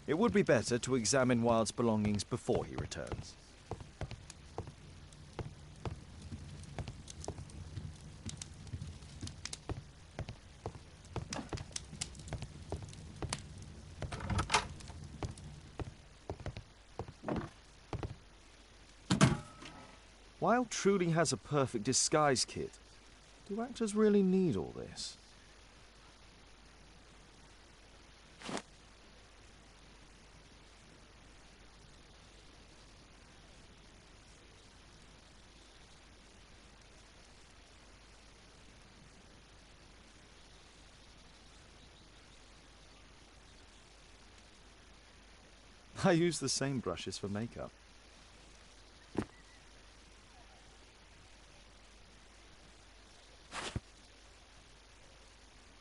It would be better to examine Wilde's belongings before he returns. Wilde truly has a perfect disguise kit. Do actors really need all this? I use the same brushes for makeup.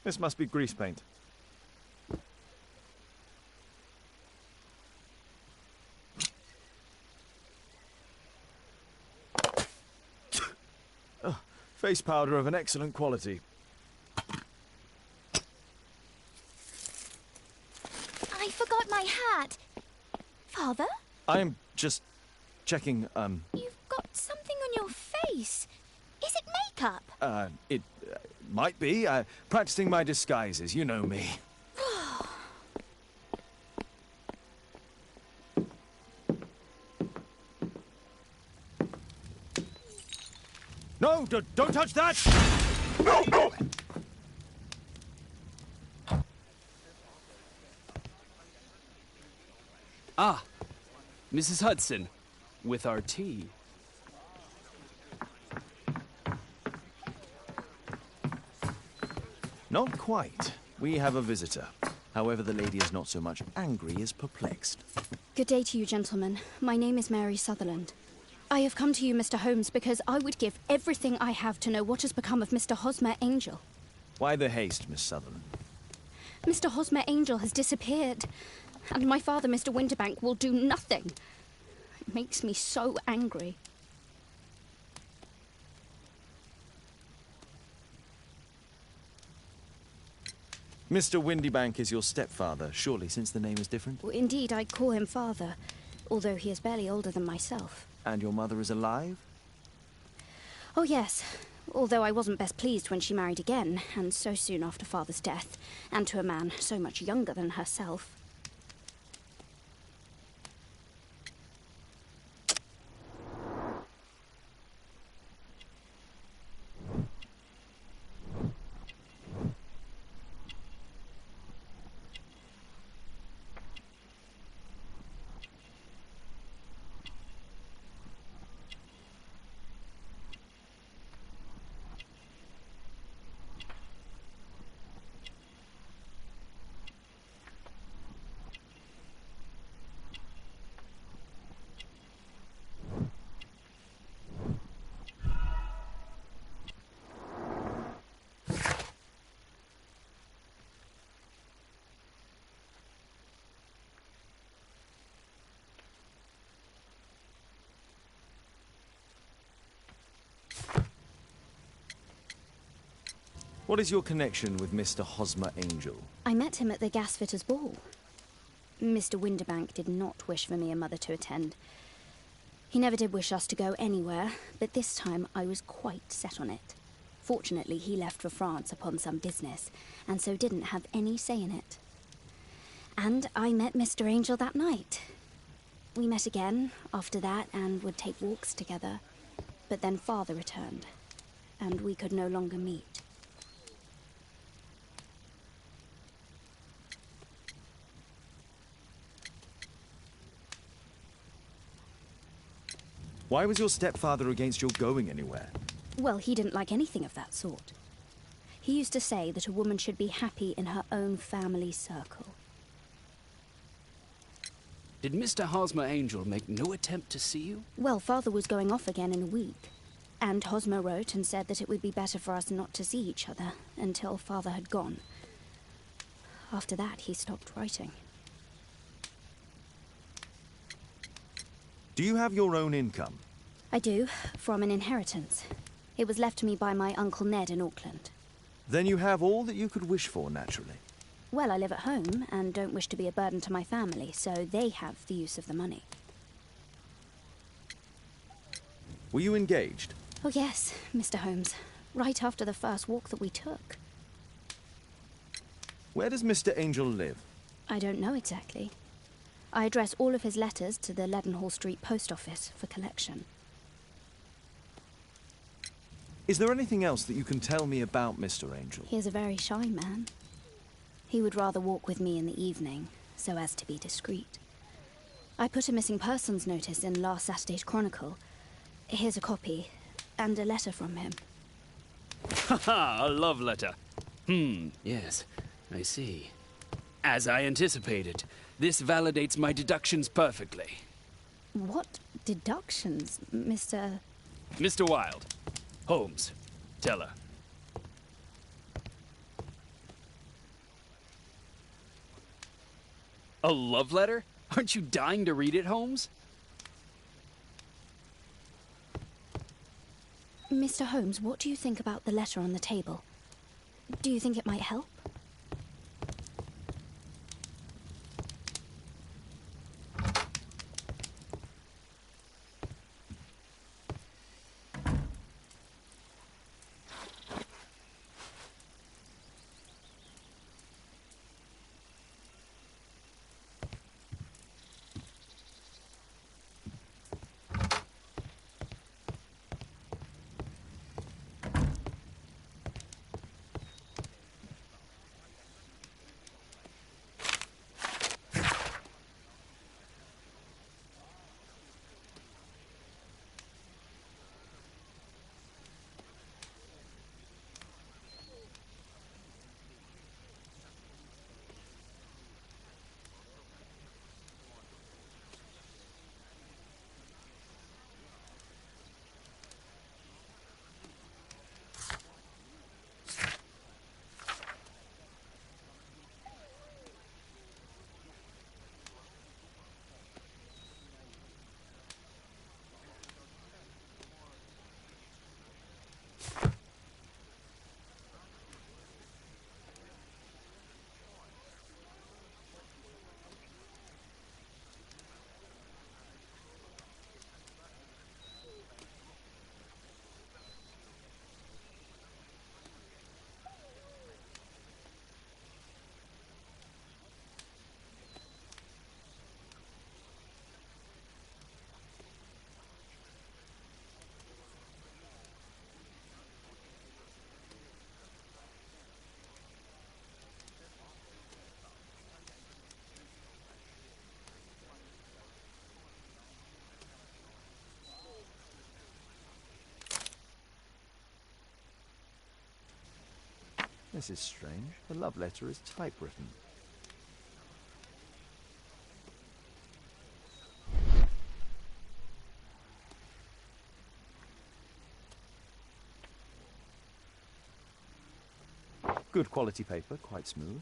This must be grease paint. Face powder of an excellent quality. I forgot my hat. Father? I'm just checking, You've got something on your face. Is it makeup? It might be. Practicing my disguises, you know me. No, don't touch that! No, no! Ah, Mrs. Hudson, with our tea. Not quite. We have a visitor. However, the lady is not so much angry as perplexed. Good day to you, gentlemen. My name is Mary Sutherland. I have come to you, Mr. Holmes, because I would give everything I have to know what has become of Mr. Hosmer Angel. Why the haste, Miss Sutherland? Mr. Hosmer Angel has disappeared, and my father, Mr. Winterbank, will do nothing. It makes me so angry. Mr. Windybank is your stepfather, surely, since the name is different? Well, indeed, I call him father, although he is barely older than myself. And your mother is alive? Oh, yes. Although I wasn't best pleased when she married again, and so soon after father's death, and to a man so much younger than herself. What is your connection with Mr. Hosmer Angel? I met him at the gasfitters' ball. Mr. Winterbank did not wish for me and Mother to attend. He never did wish us to go anywhere, but this time I was quite set on it. Fortunately, he left for France upon some business, and so didn't have any say in it. And I met Mr. Angel that night. We met again after that and would take walks together. But then Father returned, and we could no longer meet. Why was your stepfather against your going anywhere? Well, he didn't like anything of that sort. He used to say that a woman should be happy in her own family circle. Did Mr. Hosmer Angel make no attempt to see you? Well, Father was going off again in a week. And Hosmer wrote and said that it would be better for us not to see each other until Father had gone. After that, he stopped writing. Do you have your own income? I do, from an inheritance. It was left to me by my Uncle Ned in Auckland. Then you have all that you could wish for, naturally. Well, I live at home and don't wish to be a burden to my family, so they have the use of the money. Were you engaged? Oh yes, Mr. Holmes. Right after the first walk that we took. Where does Mr. Angel live? I don't know exactly. I address all of his letters to the Leadenhall Street Post Office for collection. Is there anything else that you can tell me about Mr. Angel? He is a very shy man. He would rather walk with me in the evening, so as to be discreet. I put a missing persons notice in last Saturday's Chronicle. Here's a copy, and a letter from him. Haha, a love letter. Yes, I see. As I anticipated, this validates my deductions perfectly. What deductions, Mr. Mr. Wilde. Holmes. Tell her. A love letter? Aren't you dying to read it, Holmes? Mr. Holmes, what do you think about the letter on the table? Do you think it might help? This is strange. The love letter is typewritten. Good quality paper, quite smooth.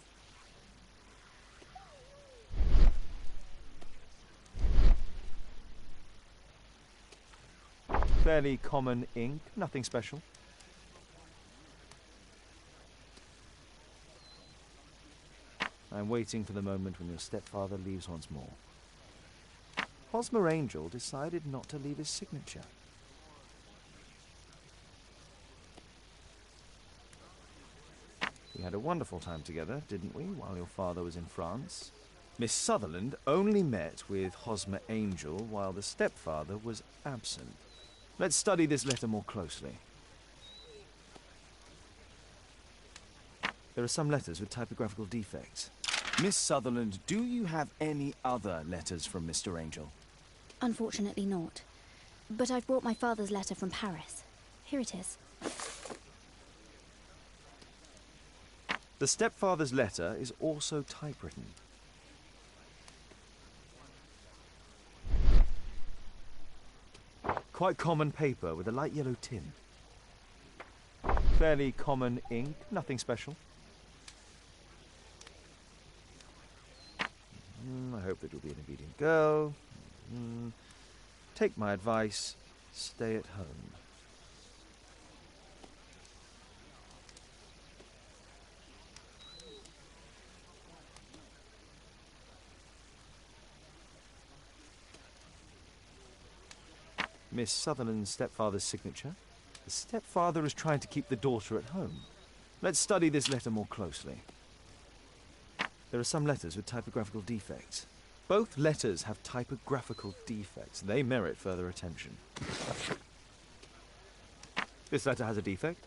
Fairly common ink, nothing special. I'm waiting for the moment when your stepfather leaves once more. Hosmer Angel decided not to leave his signature. We had a wonderful time together, didn't we, while your father was in France? Miss Sutherland only met with Hosmer Angel while the stepfather was absent. Let's study this letter more closely. There are some letters with typographical defects. Miss Sutherland, do you have any other letters from Mr. Angel? Unfortunately not. But I've brought my father's letter from Paris. Here it is. The stepfather's letter is also typewritten. Quite common paper with a light yellow tin. Fairly common ink, nothing special. I hope that you'll be an obedient girl. Take my advice, stay at home. Miss Sutherland's stepfather's signature. The stepfather is trying to keep the daughter at home. Let's study this letter more closely. There are some letters with typographical defects. Both letters have typographical defects. They merit further attention. This letter has a defect.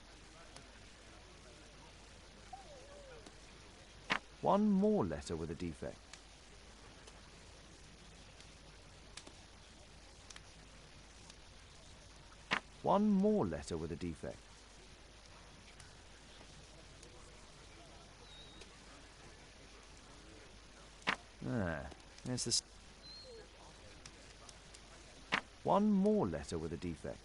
One more letter with a defect. One more letter with a defect. There's this. One more letter with a defect.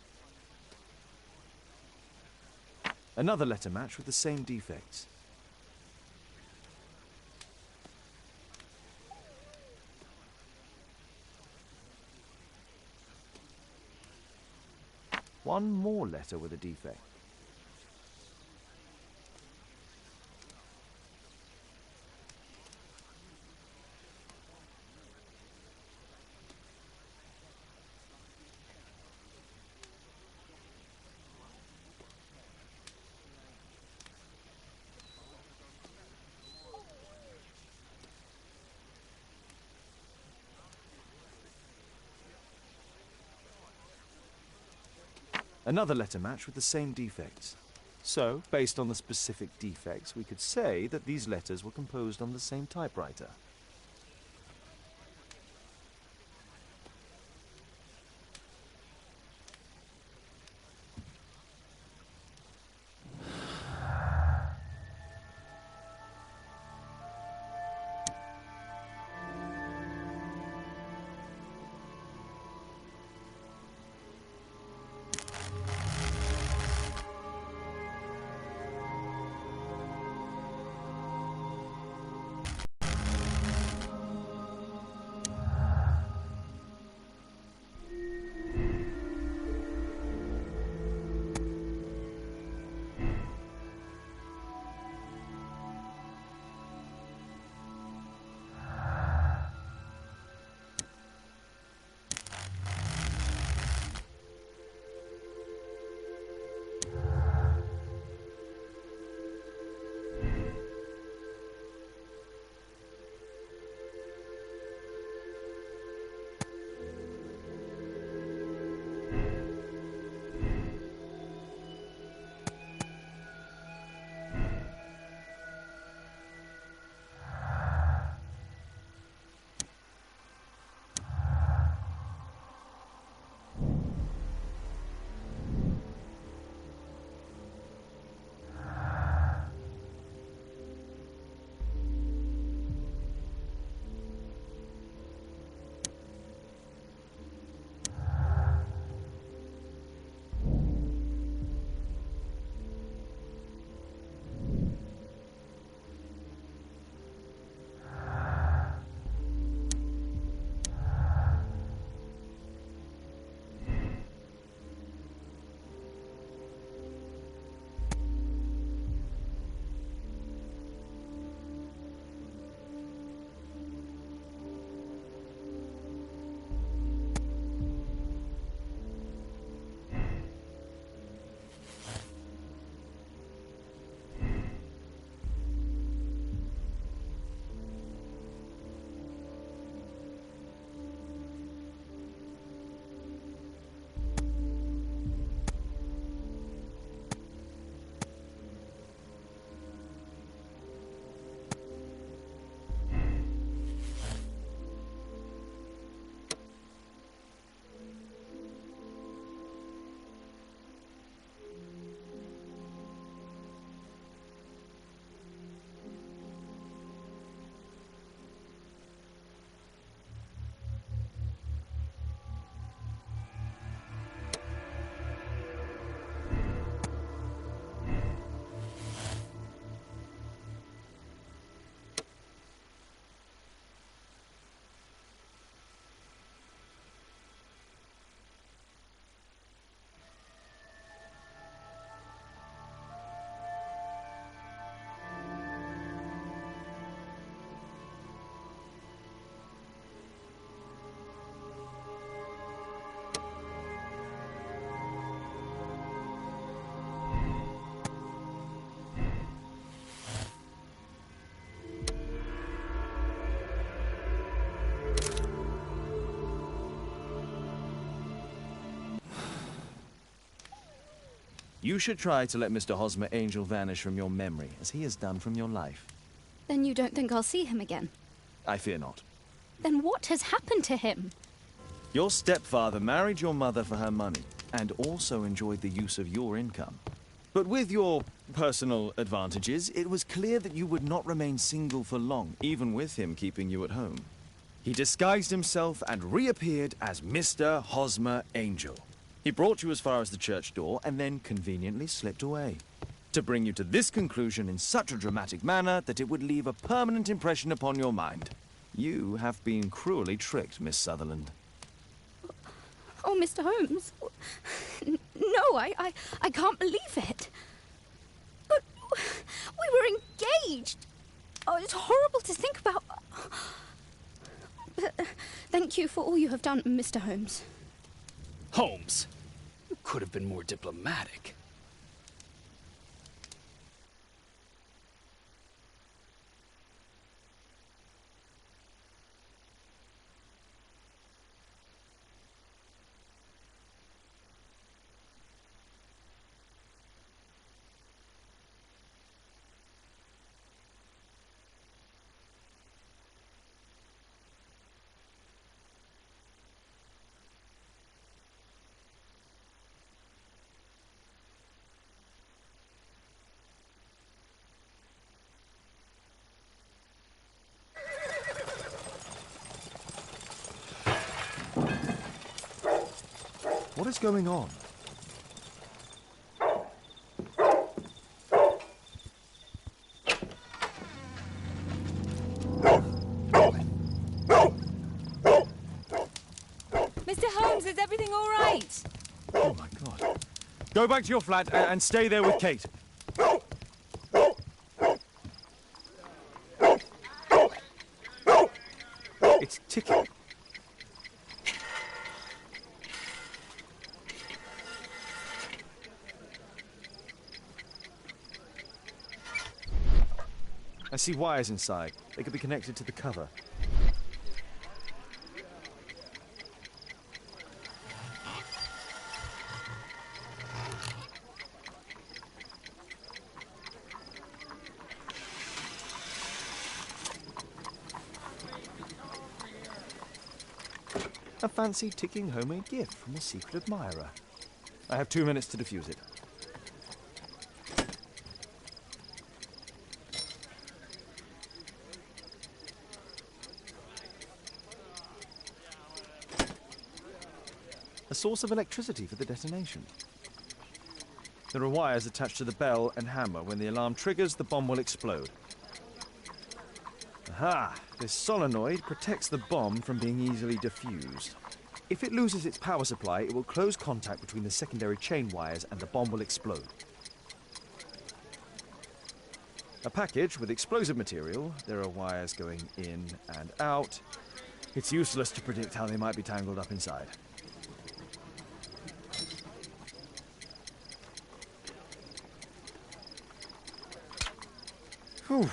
Another letter match with the same defects. One more letter with a defect. Another letter match with the same defects. So, based on the specific defects, we could say that these letters were composed on the same typewriter. You should try to let Mr. Hosmer Angel vanish from your memory, as he has done from your life. Then you don't think I'll see him again? I fear not. Then what has happened to him? Your stepfather married your mother for her money, and also enjoyed the use of your income. But with your personal advantages, it was clear that you would not remain single for long, even with him keeping you at home. He disguised himself and reappeared as Mr. Hosmer Angel. He brought you as far as the church door and then conveniently slipped away. To bring you to this conclusion in such a dramatic manner that it would leave a permanent impression upon your mind. You have been cruelly tricked, Miss Sutherland. Oh, Mr. Holmes. No, I can't believe it. But we were engaged. Oh, it's horrible to think about. But thank you for all you have done, Mr. Holmes. Holmes, you could have been more diplomatic. What is going on? Mr. Holmes, is everything all right? Oh my God. Go back to your flat and stay there with Kate. It's ticking. I see wires inside. They could be connected to the cover. A fancy ticking homemade gift from a secret admirer. I have 2 minutes to defuse it. A source of electricity for the detonation. There are wires attached to the bell and hammer. When the alarm triggers, the bomb will explode. Aha! This solenoid protects the bomb from being easily diffused. If it loses its power supply, it will close contact between the secondary chain wires and the bomb will explode. A package with explosive material. There are wires going in and out. It's useless to predict how they might be tangled up inside. Whew.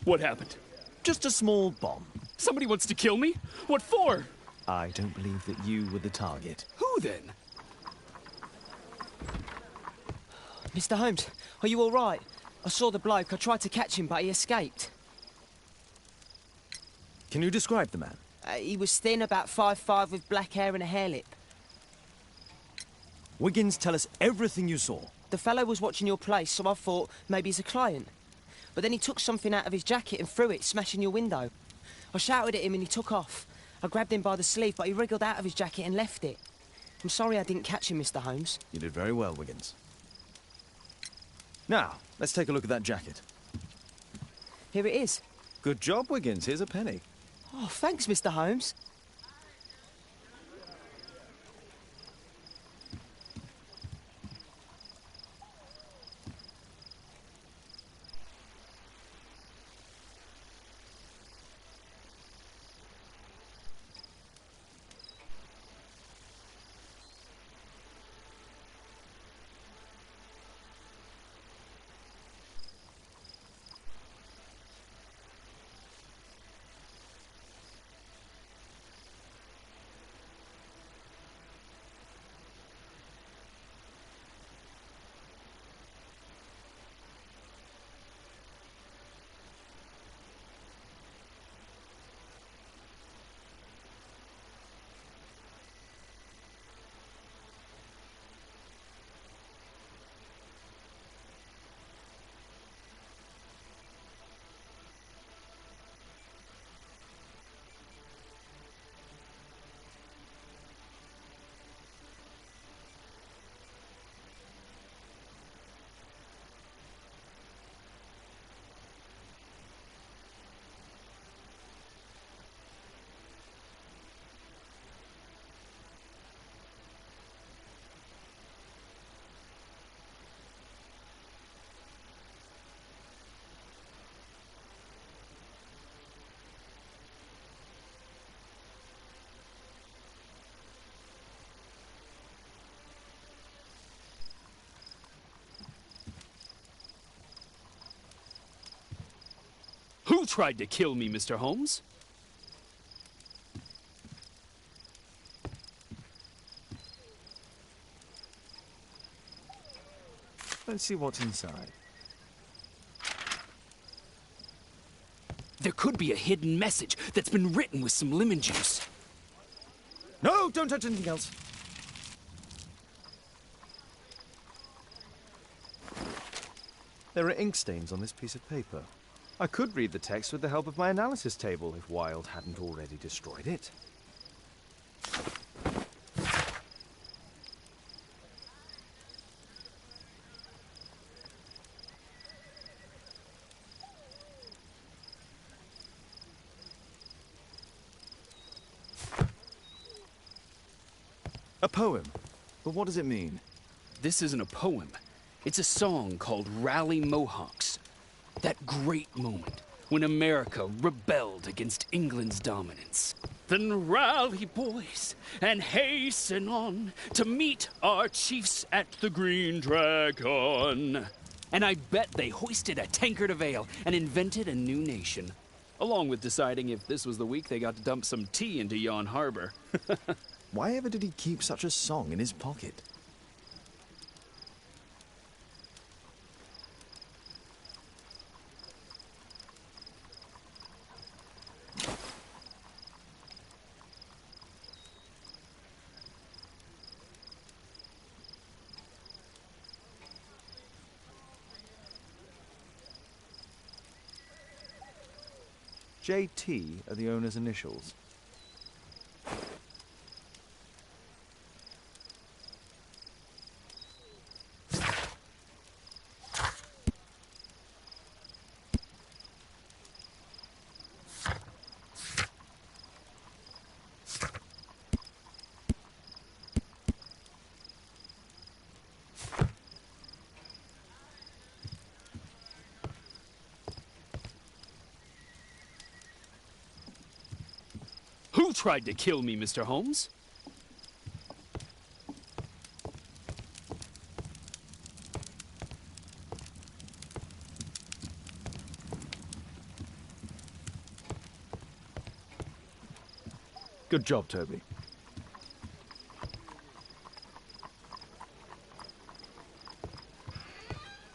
What happened? Just a small bomb. Somebody wants to kill me? What for? I don't believe that you were the target. Who then? Mr. Holmes, are you all right? I saw the bloke. I tried to catch him, but he escaped. Can you describe the man? He was thin, about 5'5", with black hair and a hair lip. Wiggins, tell us everything you saw. The fellow was watching your place, so I thought maybe he's a client. But then he took something out of his jacket and threw it, smashing your window. I shouted at him and he took off. I grabbed him by the sleeve, but he wriggled out of his jacket and left it. I'm sorry I didn't catch him, Mr. Holmes. You did very well, Wiggins. Now, let's take a look at that jacket. Here it is. Good job, Wiggins. Here's a penny. Oh, thanks, Mr. Holmes. Who tried to kill me, Mr. Holmes? Let's see what's inside. There could be a hidden message that's been written with some lemon juice. No, don't touch anything else. There are ink stains on this piece of paper. I could read the text with the help of my analysis table if Wilde hadn't already destroyed it. A poem. But what does it mean? This isn't a poem. It's a song called Rally Mohawks. That great moment when America rebelled against England's dominance. Then rally, boys, and hasten on to meet our chiefs at the Green Dragon. And I bet they hoisted a tankard of ale and invented a new nation. Along with deciding if this was the week they got to dump some tea into yon harbor. Why ever did he keep such a song in his pocket? JT are the owner's initials. Who tried to kill me, Mr. Holmes? Good job, Toby.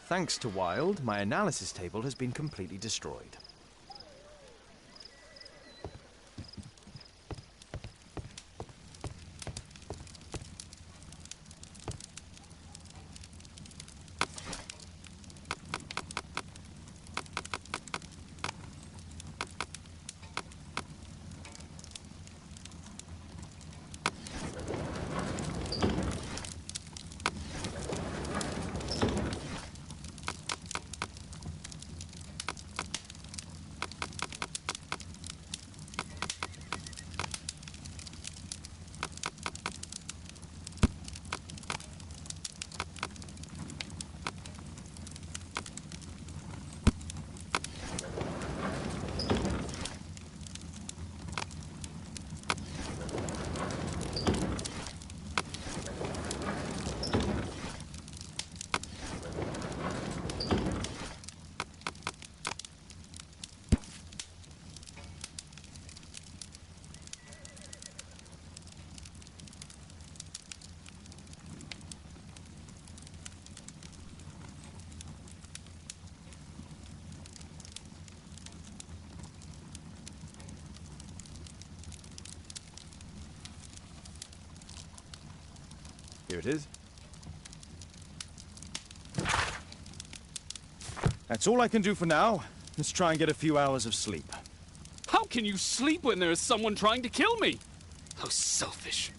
Thanks to Wilde, my analysis table has been completely destroyed. Here it is. That's all I can do for now. Let's try and get a few hours of sleep. How can you sleep when there is someone trying to kill me? How selfish.